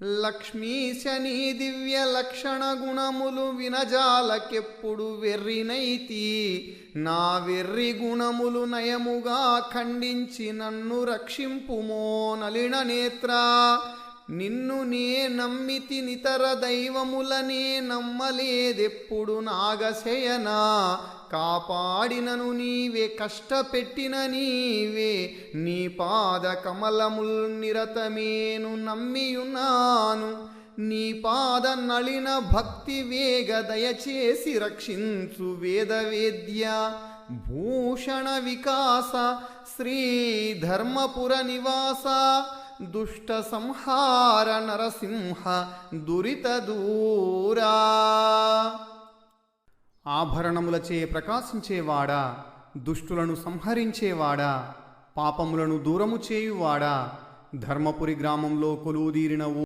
లక్ష్మీశని దివ్య లక్షణ గుణములు వినజాలకెప్పుడు వెర్రినైతి. నా వెర్రి గుణములు నయముగా ఖండించి నన్ను రక్షింపుమో నలిన నేత్ర. నిన్ను నే నమ్మితి నితర దైవములనే నమ్మలేదెప్పుడు నాగశయనా. కాపాడినను నీవే కష్టపెట్టిన నీవే, నీ పాద కమలముల్ నిరతమేను నమ్మియున్నాను. నీ పాద నళిన భక్తి వేగ దయచేసి రక్షించు వేదవేద్య. భూషణ వికాస శ్రీ ధర్మపుర నివాస, దుష్ట సంహార నరసింహ దురిత దూరా. ఆభరణములచే ప్రకాశించేవాడా, దుష్టులను సంహరించేవాడా, పాపములను దూరము చేయువాడా, ధర్మపురి గ్రామంలో కొలువుదీరిన